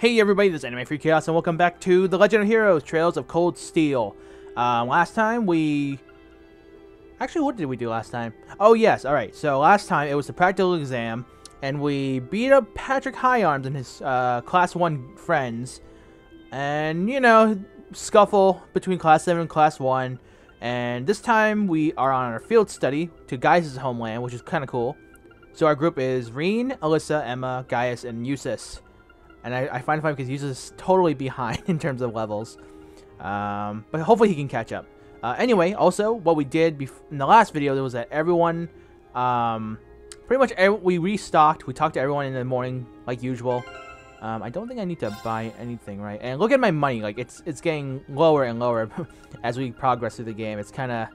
Hey everybody, this is AnimefreakChaos and welcome back to The Legend of Heroes, Trails of Cold Steel. Last time we... Actually, what did we do last time? Oh yes, alright, so last time it was the practical exam, and we beat up Patrick Higharms and his Class 1 friends. And, you know, scuffle between Class 7 and Class 1. And this time we are on our field study to Gaius' homeland, which is kind of cool. So our group is Reen, Alyssa, Emma, Gaius, and Eustace. And I find it funny because Eustace is totally behind in terms of levels. But hopefully he can catch up. Anyway, also, what we did in the last video was that everyone... pretty much we restocked. We talked to everyone in the morning, like usual. I don't think I need to buy anything, right? And look at my money. Like, it's getting lower and lower as we progress through the game. It's kind of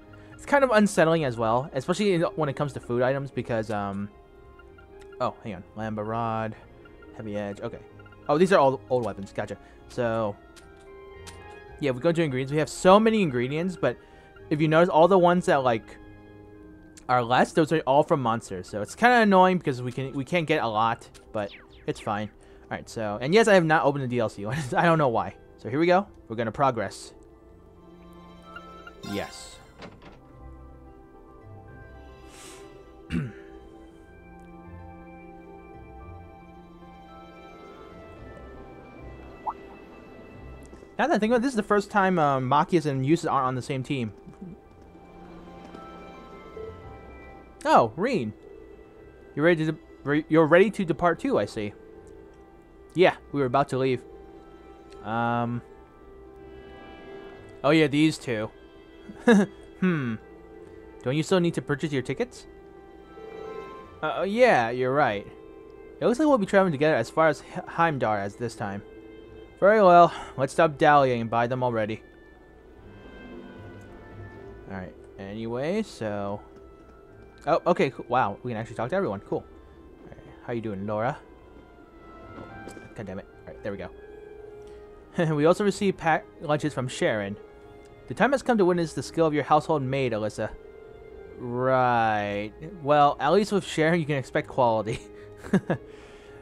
unsettling as well. Especially when it comes to food items because... Oh, hang on. Lamba Rod. Heavy Edge. Okay. Oh, these are all old weapons. Gotcha. So, yeah, we go to ingredients. We have so many ingredients, but if you notice, all the ones that, like, are less, those are all from monsters. So, it's kind of annoying because we can't get a lot, but it's fine. Alright, so, and yes, I have not opened the DLC. I don't know why. So, here we go. We're going to progress. Yes. Now that I think about it, this is the first time Machias and Eustace aren't on the same team. Oh, Reen. You're ready to depart too, I see. Yeah, we were about to leave. Oh yeah, these two. Don't you still need to purchase your tickets? Yeah, you're right. It looks like we'll be traveling together as far as Heimdall as this time. Very well. Let's stop dallying and buy them already. Alright. Anyway, so... Oh, okay. Cool. Wow. We can actually talk to everyone. Cool. Alright. How you doing, Laura? God damn it. Alright, there we go. We also received packed lunches from Sharon. The time has come to witness the skill of your household maid, Alyssa. Right. Well, at least with Sharon, you can expect quality.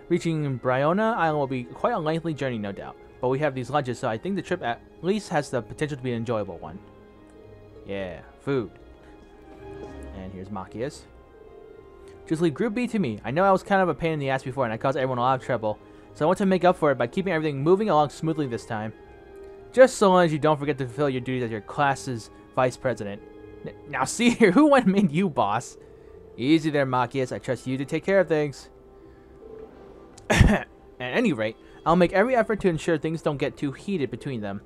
Reaching Bryona Island will be quite a lengthy journey, no doubt. But we have these lunches, so I think the trip at least has the potential to be an enjoyable one. Yeah, food. And here's Machias. Just leave Group B to me. I know I was kind of a pain in the ass before and I caused everyone a lot of trouble. So I want to make up for it by keeping everything moving along smoothly this time. Just so long as you don't forget to fulfill your duties as your class's vice president. Now see here, who went and made you boss? Easy there, Machias. I trust you to take care of things. At any rate, I'll make every effort to ensure things don't get too heated between them.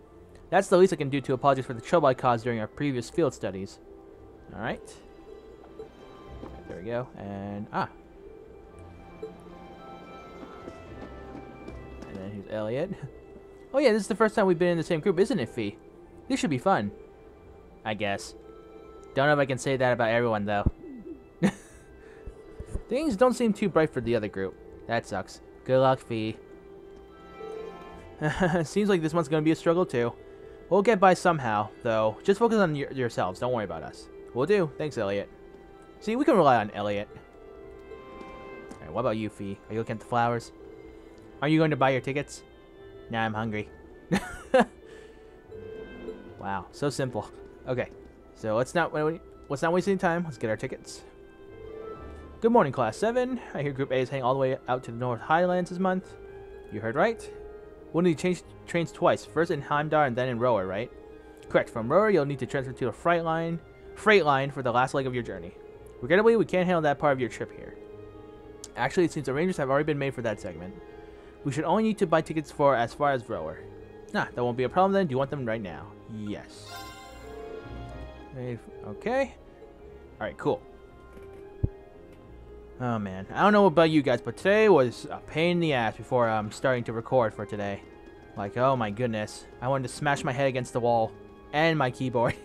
That's the least I can do to apologize for the trouble I caused during our previous field studies. Alright. There we go. And, And then here's Elliot. Oh yeah, this is the first time we've been in the same group, isn't it, Fee? This should be fun. I guess. Don't know if I can say that about everyone, though. Things don't seem too bright for the other group. That sucks. Good luck, Fee. Seems like this one's going to be a struggle, too. We'll get by somehow, though. Just focus on yourselves. Don't worry about us. Will do. Thanks, Elliot. See, we can rely on Elliot. Alright, what about you, Fee? Are you looking at the flowers? Are you going to buy your tickets? Nah, I'm hungry. Wow, so simple. Okay, so let's not waste any time. Let's get our tickets. Good morning, Class 7. I hear Group A is heading all the way out to the North Highlands this month. You heard right. We'll need to change trains twice. First in Heimdall and then in Rower, right? Correct. From Rower, you'll need to transfer to a freight line for the last leg of your journey. Regrettably, we can't handle that part of your trip here. Actually, it seems arrangements have already been made for that segment. We should only need to buy tickets for as far as Rower. Nah, that won't be a problem then. Do you want them right now? Yes. Okay. Alright, cool. Oh man, I don't know about you guys, but today was a pain in the ass before starting to record for today. Like, oh my goodness. I wanted to smash my head against the wall and my keyboard.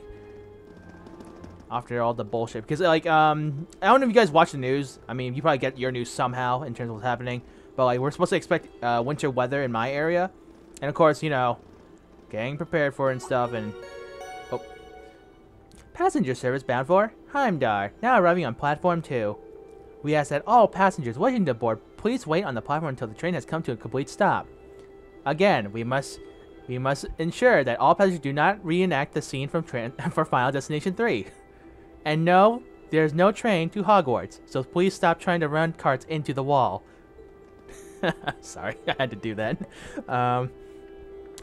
After all the bullshit. Because, like, I don't know if you guys watch the news. I mean, you probably get your news somehow in terms of what's happening. But, like, we're supposed to expect winter weather in my area. And, of course, you know, getting prepared for it and stuff. And, oh. Passenger service bound for Heimdall. Now arriving on platform 2. We ask that all passengers waiting to board please wait on the platform until the train has come to a complete stop. Again, we must ensure that all passengers do not reenact the scene from for Final Destination 3. And no, there's no train to Hogwarts, so please stop trying to run carts into the wall. Sorry, I had to do that.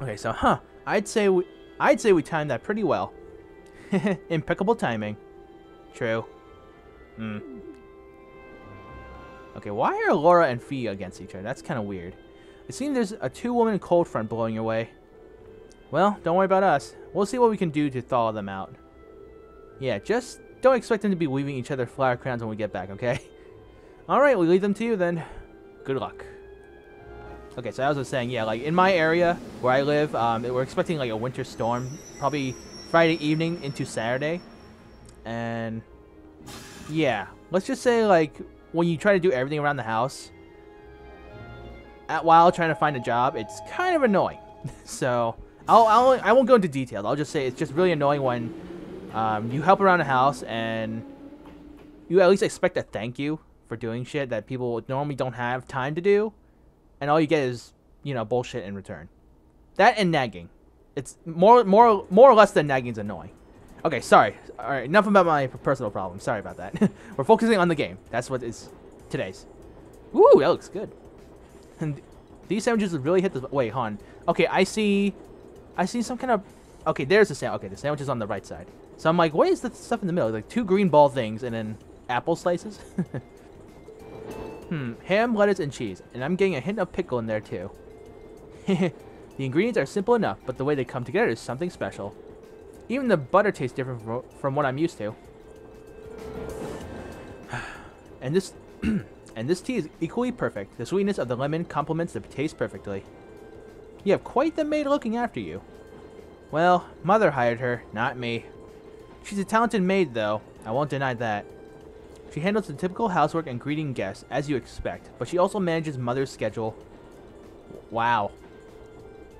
Okay, so I'd say we timed that pretty well. Impeccable timing. True. Okay, why are Laura and Fee against each other? That's kind of weird. It seems there's a two-woman cold front blowing your way. Well, don't worry about us. We'll see what we can do to thaw them out. Yeah, just don't expect them to be weaving each other flower crowns when we get back, okay? Alright, we'll leave them to you then. Good luck. Okay, so as I was saying, yeah, like in my area where I live, we're expecting like a winter storm, probably Friday evening into Saturday. And yeah, let's just say like when you try to do everything around the house while trying to find a job, it's kind of annoying. So I won't go into detail. I'll just say it's just really annoying when you help around the house and you at least expect a thank you for doing shit that people normally don't have time to do, and all you get is, you know, bullshit in return. That and nagging. It's more or less than nagging's annoying. Okay, sorry. All right, enough about my personal problems. Sorry about that. We're focusing on the game. That's what is today's. Ooh, that looks good. And these sandwiches really hit the... Wait, hon. Okay, I see some kind of... Okay, there's the sandwich. Okay, the sandwich is on the right side. So I'm like, what is the stuff in the middle? Like two green ball things and then apple slices? Ham, lettuce, and cheese. And I'm getting a hint of pickle in there, too. The ingredients are simple enough, but the way they come together is something special. Even the butter tastes different from what I'm used to. And this and this tea is equally perfect. The sweetness of the lemon complements the taste perfectly. You have quite the maid looking after you. Well, Mother hired her, not me. She's a talented maid, though. I won't deny that. She handles the typical housework and greeting guests, as you expect, but she also manages Mother's schedule. Wow.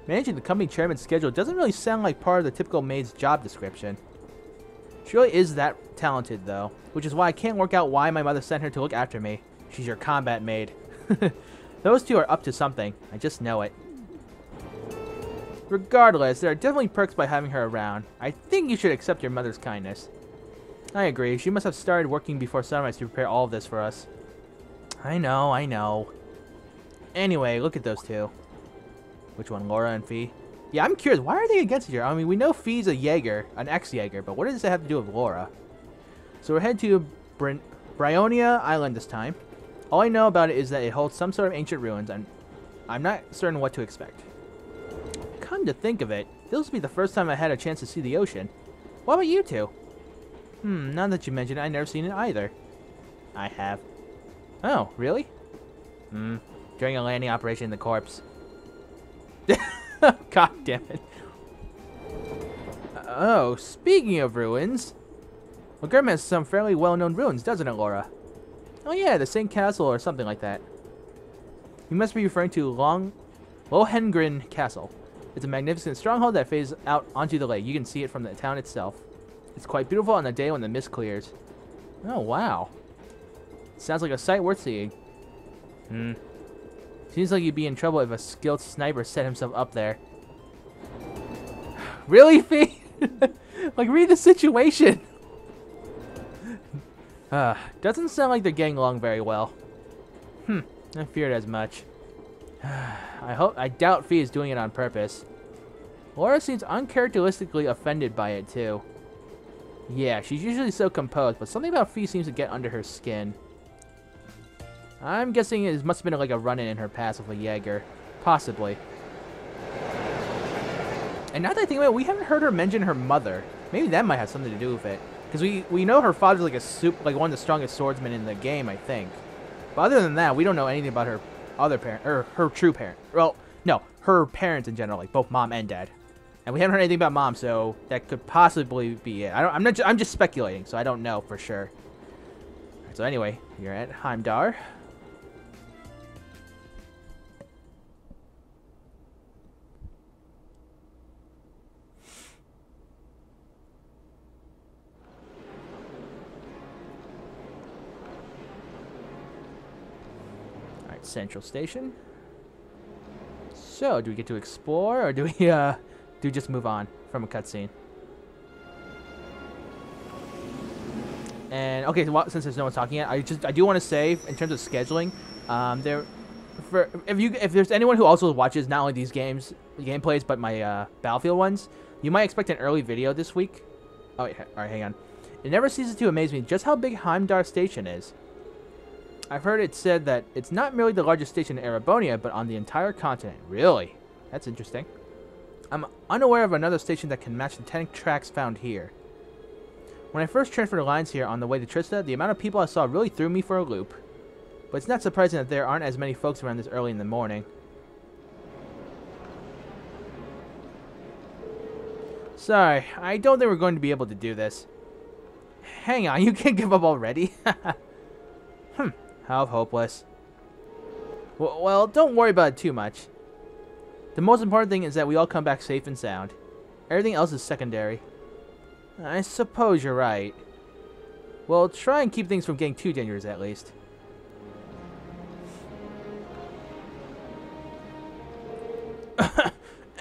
Managing the company chairman's schedule doesn't really sound like part of the typical maid's job description. She really is that talented, though, which is why I can't work out why my mother sent her to look after me. She's your combat maid. Those two are up to something. I just know it. Regardless, there are definitely perks by having her around. I think you should accept your mother's kindness. I agree. She must have started working before sunrise to prepare all of this for us. I know. Anyway, look at those two. Which one, Laura and Fee? Yeah, I'm curious. Why are they against each other? I mean, we know Fee's a Jaeger, an ex-Jaeger, but what does that have to do with Laura? So we're headed to Bryonia Island this time. All I know about it is that it holds some sort of ancient ruins, and I'm not certain what to expect. Come to think of it, this will be the first time I had a chance to see the ocean. What about you two? Now that you mention it, I've never seen it either. I have. Oh, really? During a landing operation in the corpse. God damn it. Oh, speaking of ruins. Well, Grim has some fairly well-known ruins, doesn't it, Laura? Oh yeah, the St. Castle or something like that. You must be referring to Lohengrin Castle. It's a magnificent stronghold that fades out onto the lake. You can see it from the town itself. It's quite beautiful on the day when the mist clears. Oh, wow. Sounds like a sight worth seeing. Seems like you'd be in trouble if a skilled sniper set himself up there. Really, Fee? Like, read the situation. Doesn't sound like they're getting along very well. I feared as much. I doubt Fee is doing it on purpose. Laura seems uncharacteristically offended by it, too. Yeah, she's usually so composed, but something about Fee seems to get under her skin. I'm guessing it must have been like a run-in in her past with a Jaeger. Possibly. And now that I think about it, we haven't heard her mention her mother. Maybe that might have something to do with it. Because we know her father's like one of the strongest swordsmen in the game, I think. But other than that, we don't know anything about her other parent, or her true parent. Well, no, her parents in general, like both mom and dad. And we haven't heard anything about mom, so that could possibly be it. I'm just speculating, so I don't know for sure. Right, so anyway, you're at Heimdar. Alright, Central Station. So, do we get to explore, or do we just move on from a cutscene? And okay, well, since there's no one talking yet, I do want to say in terms of scheduling, if there's anyone who also watches not only these gameplays, but my Battlefield ones, you might expect an early video this week. Oh, wait, all right, hang on. It never ceases to amaze me just how big Heimdall Station is. I've heard it said that it's not merely the largest station in Erebonia, but on the entire continent. Really? That's interesting. I'm unaware of another station that can match the 10 tracks found here. When I first transferred the lines here on the way to Trista, the amount of people I saw really threw me for a loop. But it's not surprising that there aren't as many folks around this early in the morning. Sorry, I don't think we're going to be able to do this. Hang on, you can't give up already? How hopeless. Well, don't worry about it too much. The most important thing is that we all come back safe and sound. Everything else is secondary. I suppose you're right. Well, try and keep things from getting too dangerous at least.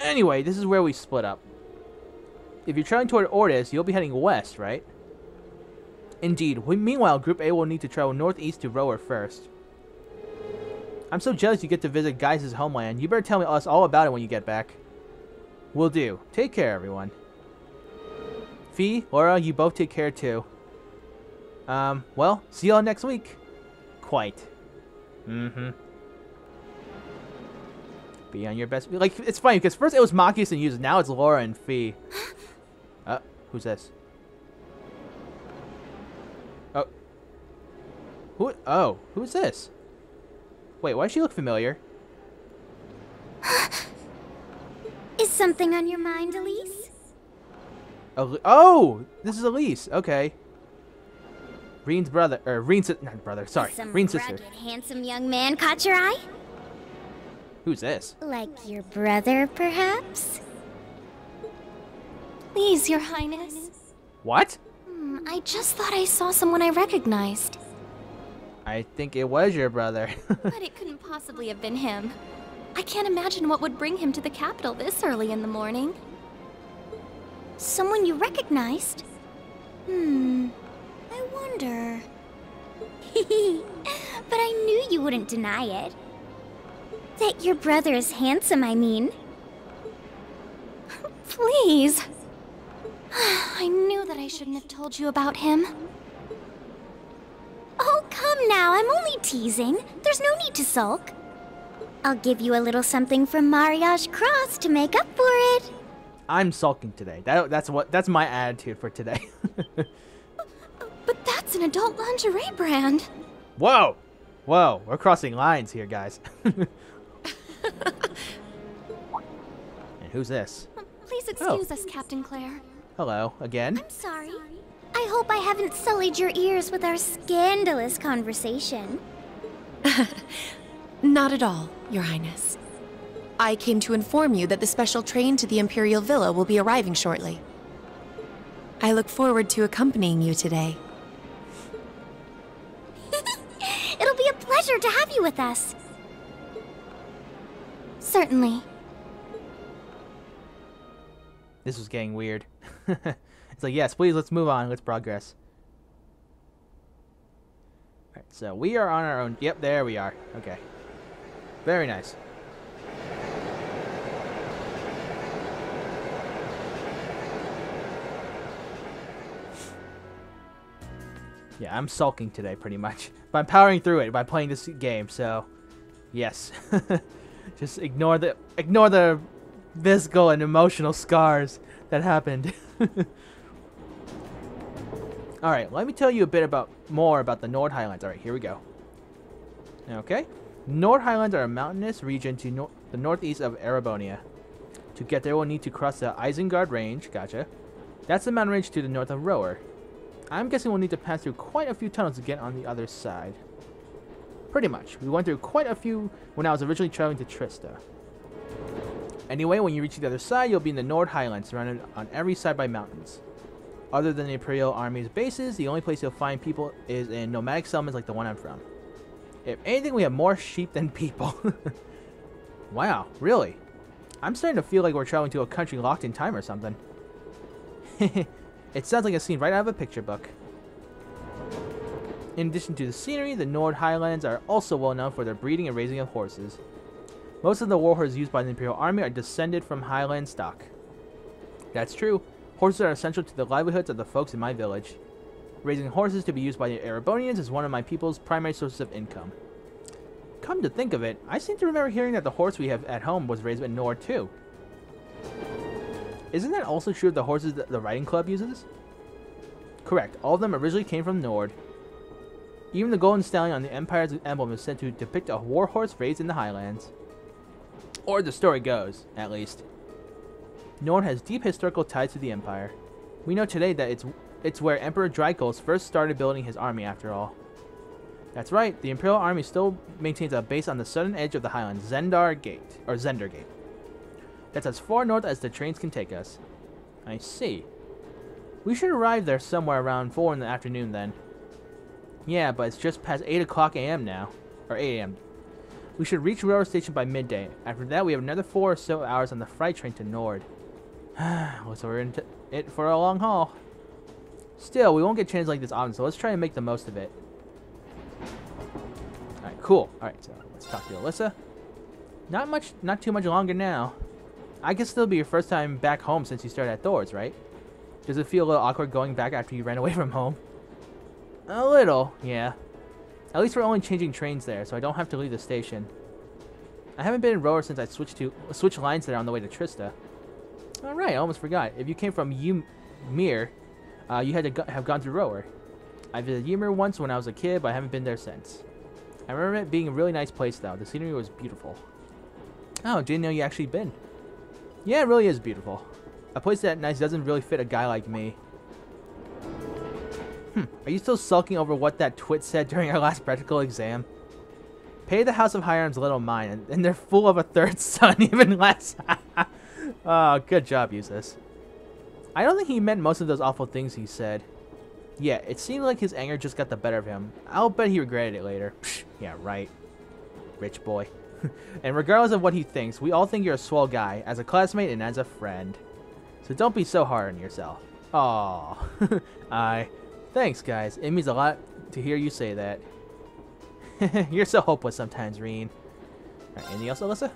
Anyway, this is where we split up. If you're traveling toward Ordis, you'll be heading west, right? Indeed. Meanwhile, Group A will need to travel northeast to Rower first. I'm so jealous you get to visit Gaius' homeland. You better tell us all about it when you get back. Will do. Take care, everyone. Fee, Laura, you both take care too. Well, see y'all next week. Quite. Be on your best. Like, it's funny because first it was Machias and Yuz, now it's Laura and Fee. Who's this? Oh. Who? Oh, who's this? Wait, why does she look familiar? Is something on your mind, Elise? Oh, this is Elise. Okay. Reen's brother, or Reen's not brother. Sorry, Reen's sister. Some rugged, handsome young man caught your eye? Who's this? Like your brother, perhaps? Please, Your Highness. What? I just thought I saw someone I recognized. I think it was your brother. But it couldn't possibly have been him. I can't imagine what would bring him to the capital this early in the morning. Someone you recognized? I wonder. But I knew you wouldn't deny it. That your brother is handsome, I mean. Please. I knew that I shouldn't have told you about him. Oh, come now, I'm only teasing. There's no need to sulk. I'll give you a little something from Mariage Cross to make up for it. I'm sulking today. That's my attitude for today. But that's an adult lingerie brand. Whoa! Whoa, we're crossing lines here, guys. And who's this? Please excuse us, Captain Claire. Hello, again. I'm sorry. I hope I haven't sullied your ears with our scandalous conversation. Not at all, Your Highness. I came to inform you that the special train to the Imperial Villa will be arriving shortly. I look forward to accompanying you today. It'll be a pleasure to have you with us. Certainly. This was getting weird. It's like, yes, please, let's move on. Let's progress. Alright, so we are on our own. Yep, there we are. Okay. Very nice. Yeah, I'm sulking today, pretty much. But I'm powering through it by playing this game, so... Yes. Just ignore the physical and emotional scars that happened. Alright, let me tell you a bit more about the North Highlands. Alright, here we go. Okay. North Highlands are a mountainous region to the northeast of Erebonia. To get there, we'll need to cross the Isengard Range. Gotcha. That's the mountain range to the north of Rower. I'm guessing we'll need to pass through quite a few tunnels to get on the other side. Pretty much. We went through quite a few when I was originally traveling to Trista. Anyway, when you reach the other side, you'll be in the North Highlands, surrounded on every side by mountains. Other than the Imperial Army's bases, the only place you'll find people is in nomadic settlements like the one I'm from. If anything, we have more sheep than people. Wow, really? I'm starting to feel like we're traveling to a country locked in time or something. It sounds like a scene right out of a picture book. In addition to the scenery, the North Highlands are also well known for their breeding and raising of horses. Most of the warhorses used by the Imperial Army are descended from Highland stock. That's true. Horses are essential to the livelihoods of the folks in my village. Raising horses to be used by the Erebonians is one of my people's primary sources of income. Come to think of it, I seem to remember hearing that the horse we have at home was raised in Nord too. Isn't that also true of the horses that the riding club uses? Correct, all of them originally came from Nord. Even the golden stallion on the Empire's emblem is said to depict a war horse raised in the Highlands. Or the story goes, at least. Nord has deep historical ties to the Empire. We know today that it's where Emperor Dracos first started building his army after all. That's right, the Imperial Army still maintains a base on the southern edge of the Highlands, Zender Gate. That's as far north as the trains can take us. I see. We should arrive there somewhere around 4 in the afternoon then. Yeah, but it's just past 8 o'clock a.m. now. Or 8 a.m. We should reach railroad station by midday. After that, we have another 4 or so hours on the freight train to Nord. Looks like we're in it for a long haul. Still, we won't get chances like this often, so let's try and make the most of it. Alright, cool. Alright, so let's talk to Alyssa. Not too much longer now. I guess it'll be your first time back home since you started at Thor's, right? Does it feel a little awkward going back after you ran away from home? A little, yeah. At least we're only changing trains there, so I don't have to leave the station. I haven't been in Rower since I switched lines there on the way to Trista. Alright, I almost forgot. If you came from Ymir, you had to have gone through Rower. I visited Ymir once when I was a kid, but I haven't been there since. I remember it being a really nice place, though. The scenery was beautiful. Oh, didn't know you actually been. Yeah, it really is beautiful. A place that nice doesn't really fit a guy like me. Are you still sulking over what that twit said during our last practical exam? Pay the House of Hiram's little mind, and they're full of a third son, even less. Oh, good job, Eustace. I don't think he meant most of those awful things he said. Yeah, it seemed like his anger just got the better of him. I'll bet he regretted it later. Psh, yeah, right. Rich boy. And regardless of what he thinks, we all think you're a swell guy, as a classmate and as a friend. So don't be so hard on yourself. Aww. Thanks, guys. It means a lot to hear you say that. You're so hopeless sometimes, Reen. Alright, anything else, Alyssa?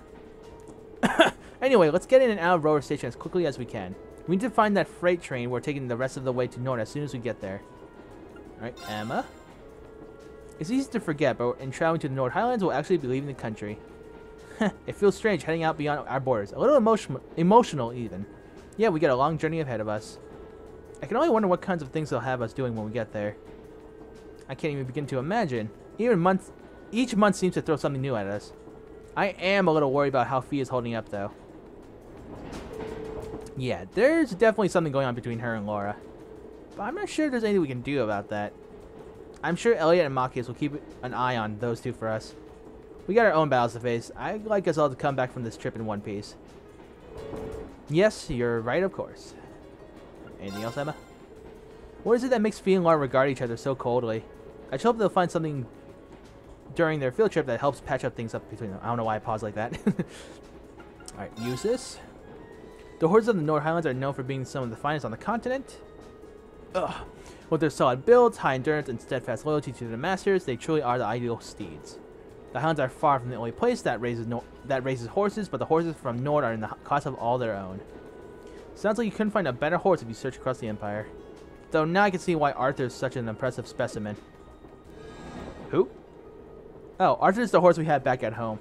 Anyway, let's get in and out of Rower Station as quickly as we can. We need to find that freight train we're taking the rest of the way to Nord as soon as we get there. Alright, Emma. It's easy to forget, but in traveling to the North Highlands, we'll actually be leaving the country. It feels strange heading out beyond our borders. A little emotional, even. Yeah, we got a long journey ahead of us. I can only wonder what kinds of things they'll have us doing when we get there. I can't even begin to imagine. Each month seems to throw something new at us. I am a little worried about how Fee is holding up, though. Yeah, there's definitely something going on between her and Laura. But I'm not sure there's anything we can do about that. I'm sure Elliot and Machias will keep an eye on those two for us. We got our own battles to face. I'd like us all to come back from this trip in one piece. Yes, you're right, of course. Anything else, Emma? What is it that makes Fee and Laura regard each other so coldly? I just hope they'll find something during their field trip that helps patch up things up between them. I don't know why I paused like that. Alright, Eustace. The horses of the North Highlands are known for being some of the finest on the continent. Ugh. With their solid builds, high endurance, and steadfast loyalty to their masters, they truly are the ideal steeds. The Highlands are far from the only place that raises horses, but the horses from Nord are in the class of all their own. Sounds like you couldn't find a better horse if you search across the Empire. Though now I can see why Arthur is such an impressive specimen. Who? Oh, Arthur is the horse we had back at home.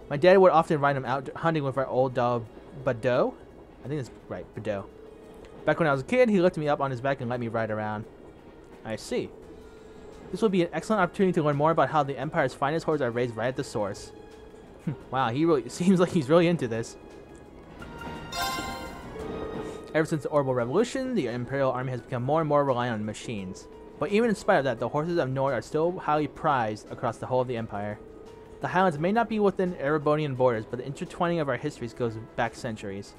My dad would often ride him out hunting with our old dog, Badeau? I think that's right, Badeau. Back when I was a kid, he lifted me up on his back and let me ride around. I see. This will be an excellent opportunity to learn more about how the Empire's finest horses are raised right at the source. Wow, he really seems like he's really into this. Ever since the Orbital Revolution, the Imperial Army has become more and more reliant on machines. But even in spite of that, the horses of Nord are still highly prized across the whole of the Empire. The Highlands may not be within Erebonian borders, but the intertwining of our histories goes back centuries.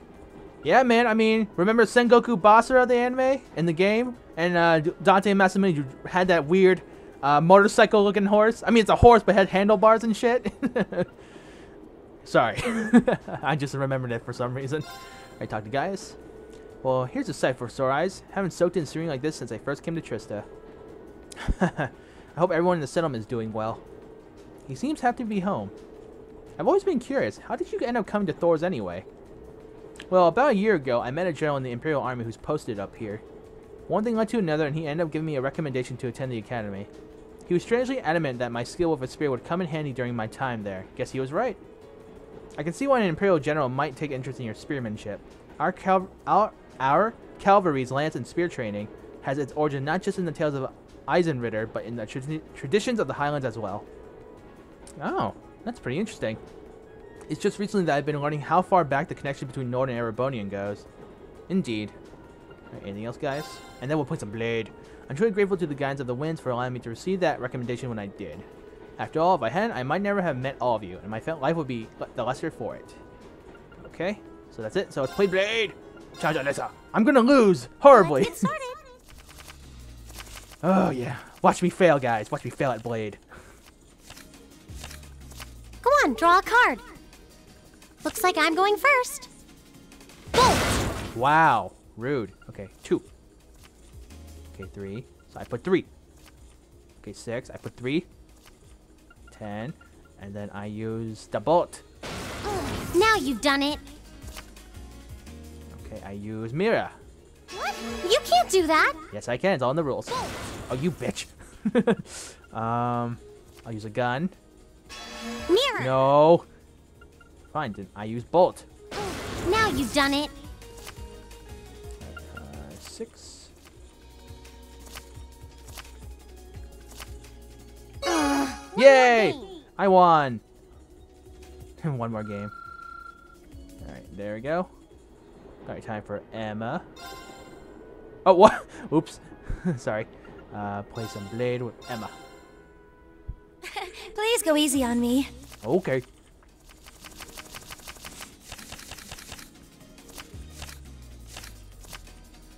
Yeah, man, I mean, remember Sengoku Basara, the anime, in the game? And Dante Masamune had that weird motorcycle-looking horse? I mean, it's a horse, but had handlebars and shit. Sorry. I just remembered it for some reason. I talked to Gaius. Well, here's a sight for sore eyes. Haven't soaked in serene like this since I first came to Trista. I hope everyone in the settlement is doing well. He seems happy to be home. I've always been curious, how did you end up coming to Thor's anyway? Well, about a year ago, I met a general in the Imperial Army who's posted up here. One thing led to another, and he ended up giving me a recommendation to attend the academy. He was strangely adamant that my skill with a spear would come in handy during my time there. Guess he was right. I can see why an Imperial general might take interest in your spearmanship. Our cavalry's lance and spear training has its origin not just in the tales of Eisenritter, but in the traditions of the Highlands as well. Oh, that's pretty interesting. It's just recently that I've been learning how far back the connection between Nord and Erebonian goes. Indeed. Right, anything else, guys? And then we'll put some blade. I'm truly grateful to the Guardians of the Winds for allowing me to receive that recommendation when I did. After all, if I hadn't, I might never have met all of you, and my life would be the lesser for it. Okay, so that's it. So let's play blade. I'm gonna lose horribly. Let's get started. Oh yeah, watch me fail, guys. Watch me fail at blade. Go on, draw a card. Looks like I'm going first. Bolt! Wow, rude. Okay, 2. Okay, 3. So I put 3. Okay, 6. I put 3. 10. And then I use the bolt. Now you've done it. Okay, I use Mira. What? You can't do that. Yes, I can. It's all in the rules. Oh, you bitch. I'll use a gun. Mirror. No. Fine, then I use bolt. Now you've done it. 6. Yay! I won. One more game. Alright, there we go. Alright, time for Emma. Oh, what? Oops. Sorry. Play some blade with Emma. Please go easy on me. Okay.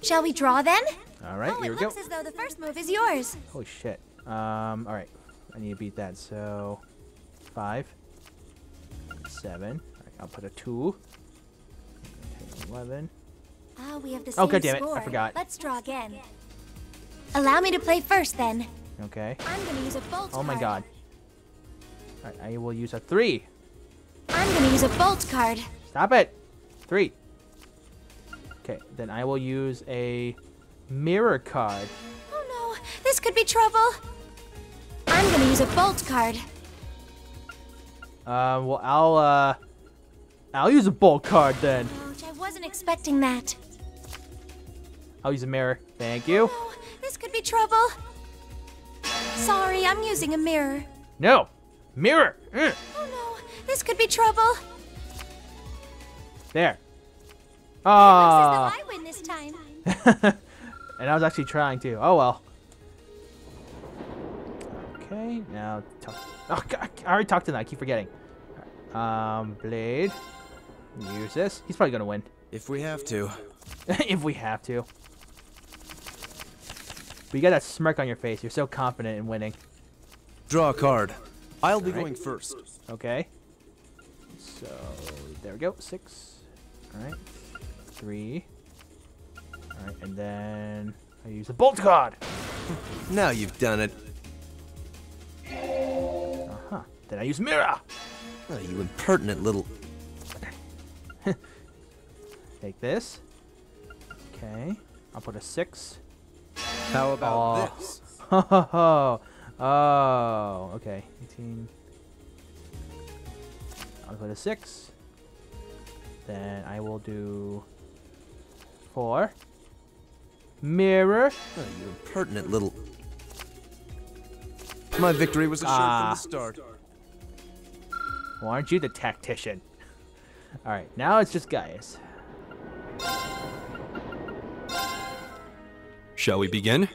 Shall we draw then? Alright, Oh, here it we go. looks as though the first move is yours. Holy shit. Alright. I need to beat that. So, 5. 7. Alright, I'll put a 2. 10, 11. Ah, we have the Oh, same God damn it. I score. forgot. Let's draw again. Allow me to play first then. Okay. I'm gonna use a bolt Oh my card. god. Alright, I will use a 3. I'm gonna use a bolt card. Stop it! 3. Okay, then I will use a mirror card. Oh no, this could be trouble. I'm gonna use a bolt card. Well, I'll use a bolt card then. Ouch, I wasn't expecting that. I'll use a mirror. Thank you. Oh, this could be trouble. Sorry, I'm using a mirror. No! Mirror! Oh no, this could be trouble. There. Looks Ah. as though I win this time. And I was actually trying to. Oh well. Okay, now talk. Oh god, I already talked to that. I keep forgetting. Blade. Use this. He's probably gonna win. If we have to. If we have to. But you got that smirk on your face. You're so confident in winning. Draw a card. I'll be Alright. going first. Okay. So there we go. 6. All right. 3. All right, and then I use the bolt card. Now you've done it. Uh-huh. Then I use mirror. Oh, you impertinent little... Take this. Okay. I'll put a 6. How about Oh. this? Oh, okay. 18. I'll put a 6. Then I will do 4. Mirror. Oh, you impertinent little... My victory was assured from the start. Well, aren't you the tactician? Alright, now it's just Gaius. Shall we begin?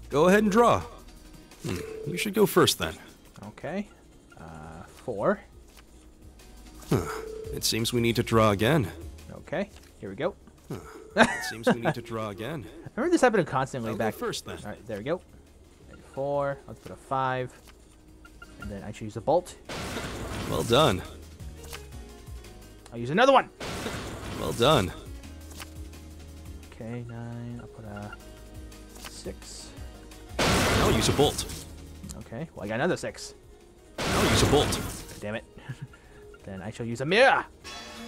Go ahead and draw. You should go first then. Okay. 4. It seems we need to draw again. Okay, here we go. It seems we need to draw again. Remember this happened constantly I'll back. go first then. Alright, there we go. 4. Let's put a 5. And then I should use a bolt. Well done. I'll use another one. Well done. Okay, 9. I'll put a 6. Now use a bolt. Okay, well I got another 6. Now use a bolt. Damn it. Then I shall use a mirror.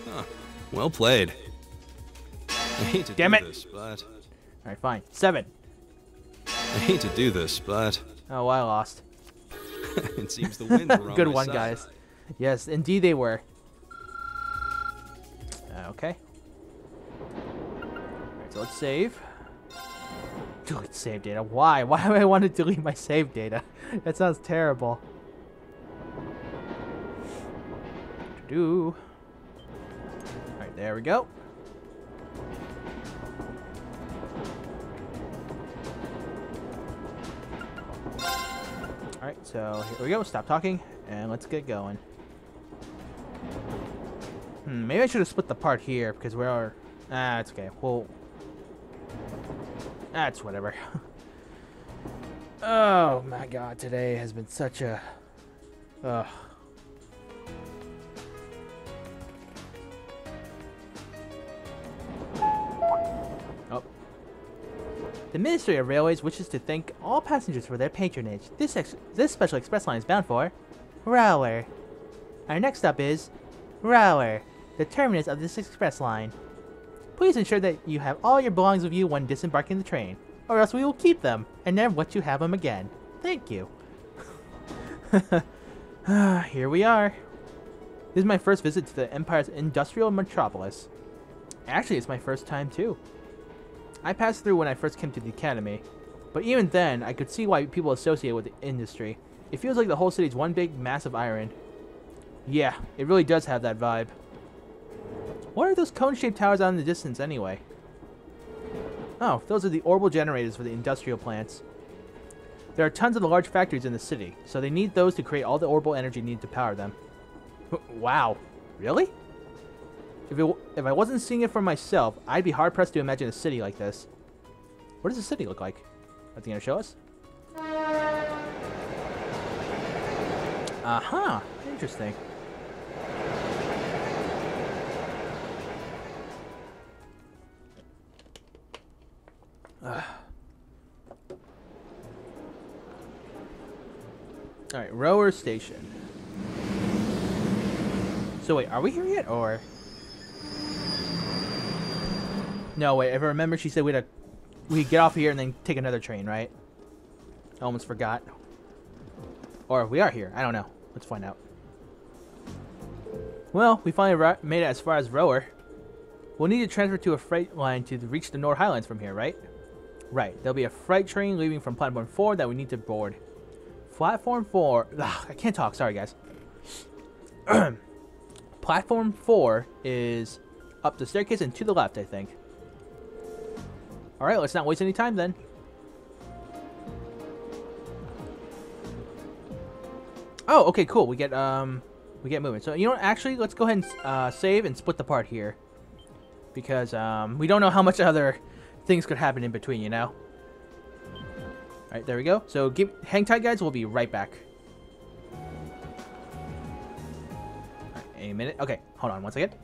Huh. Well played. I hate to Damn do it. this, but... Alright, fine. 7. I hate to do this, but... Oh, well, I lost. it seems the winds were on Good my one, side. guys. Yes, indeed they were. Okay. Alright, so let's save. Delete save data. Why? Why do I want to delete my save data? That sounds terrible. Alright, there we go. Alright, so here we go. Stop talking, and let's get going. Maybe I should have split the part here, because we are... Ah, it's okay. Well... That's whatever. Oh my god, today has been such a... Ugh. Oh. The Ministry of Railways wishes to thank all passengers for their patronage. This special express line is bound for Rower. Our next stop is Rower, the terminus of this express line. Please ensure that you have all your belongings with you when disembarking the train, or else we will keep them and never let you have them again. Thank you. Here we are. This is my first visit to the Empire's industrial metropolis. Actually, it's my first time too. I passed through when I first came to the academy, but even then, I could see why people associate with the industry. It feels like the whole city is one big, massive island. Yeah, it really does have that vibe. What are those cone-shaped towers out in the distance anyway? Oh, those are the orbital generators for the industrial plants. There are tons of the large factories in the city, so they need those to create all the orbital energy needed to power them. Wow, really? If I wasn't seeing it for myself, I'd be hard-pressed to imagine a city like this. What does the city look like? Are they going to show us? Uh-huh. Interesting. Alright, Rower Station. So wait, are we here yet, or...? No, wait, if I remember, she said we'd get off here and then take another train, right? I almost forgot. Or we are here. I don't know. Let's find out. Well, we finally made it as far as Rower. We'll need to transfer to a freight line to reach the North Highlands from here, right? Right. There'll be a freight train leaving from Platform 4 that we need to board. Platform 4... Ugh, I can't talk. Sorry, guys. Platform 4 is up the staircase and to the left, I think. Alright, let's not waste any time then. Oh, okay, cool. We get moving. So, you know what? Actually, let's go ahead and save and split the part here. Because we don't know how much other things could happen in between, you know? Alright, there we go. So, hang tight, guys. We'll be right back. Alright, a minute. Okay, hold on one second.